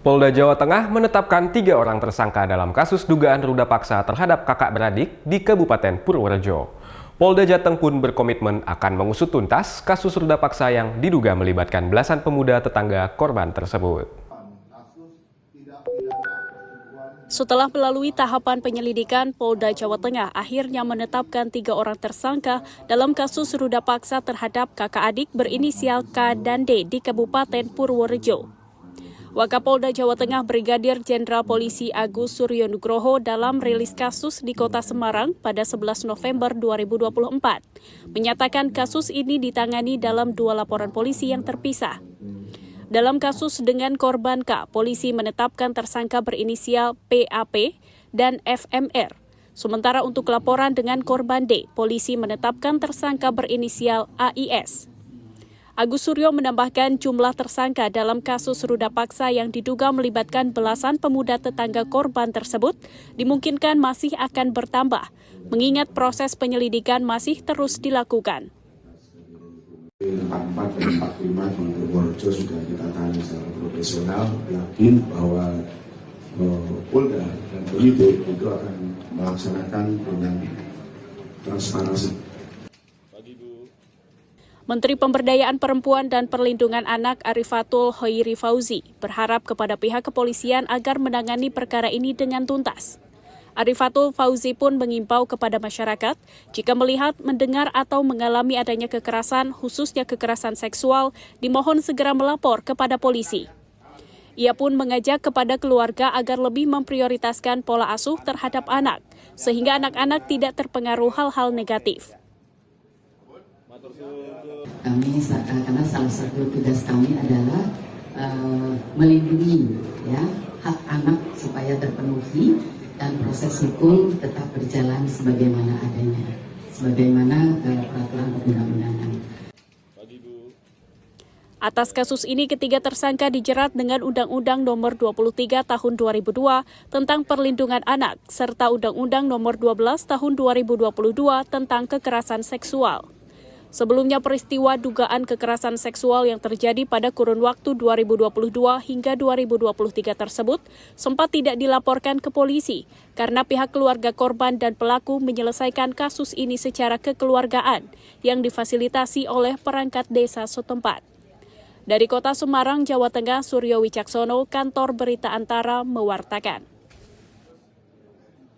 Polda Jawa Tengah menetapkan 3 orang tersangka dalam kasus dugaan ruda paksa terhadap kakak beradik di Kabupaten Purworejo. Polda Jateng pun berkomitmen akan mengusut tuntas kasus ruda paksa yang diduga melibatkan belasan pemuda tetangga korban tersebut. Setelah melalui tahapan penyelidikan, Polda Jawa Tengah akhirnya menetapkan 3 orang tersangka dalam kasus ruda paksa terhadap kakak adik berinisial K dan D di Kabupaten Purworejo. Wakapolda Jawa Tengah Brigadir Jenderal Polisi Agus Suryo Nugroho dalam rilis kasus di Kota Semarang pada 11 November 2024 menyatakan kasus ini ditangani dalam 2 laporan polisi yang terpisah. Dalam kasus dengan korban K, polisi menetapkan tersangka berinisial PAP dan FMR. Sementara untuk laporan dengan korban D, polisi menetapkan tersangka berinisial AIS. Agus Suryo menambahkan jumlah tersangka dalam kasus ruda paksa yang diduga melibatkan belasan pemuda tetangga korban tersebut dimungkinkan masih akan bertambah, mengingat proses penyelidikan masih terus dilakukan. 44 dan 45 di Purworejo sudah kita tangani secara profesional, yakin bahwa Polda dan penyidik itu akan melaksanakan dengan transparansi. Menteri Pemberdayaan Perempuan dan Perlindungan Anak Arifatul Hoiri Fauzi berharap kepada pihak kepolisian agar menangani perkara ini dengan tuntas. Arifatul Fauzi pun mengimbau kepada masyarakat jika melihat, mendengar atau mengalami adanya kekerasan, khususnya kekerasan seksual, dimohon segera melapor kepada polisi. Ia pun mengajak kepada keluarga agar lebih memprioritaskan pola asuh terhadap anak, sehingga anak-anak tidak terpengaruh hal-hal negatif. Kami, karena salah satu tugas kami adalah melindungi hak anak supaya terpenuhi dan proses hukum tetap berjalan sebagaimana adanya, sebagaimana peraturan perundang-undangan. Atas kasus ini, ketiga tersangka dijerat dengan Undang-Undang Nomor 23 Tahun 2002 tentang Perlindungan Anak serta Undang-Undang Nomor 12 Tahun 2022 tentang Kekerasan Seksual. Sebelumnya, peristiwa dugaan kekerasan seksual yang terjadi pada kurun waktu 2022 hingga 2023 tersebut sempat tidak dilaporkan ke polisi karena pihak keluarga korban dan pelaku menyelesaikan kasus ini secara kekeluargaan yang difasilitasi oleh perangkat desa setempat. Dari Kota Semarang, Jawa Tengah, Suryo Wicaksono, Kantor Berita Antara mewartakan.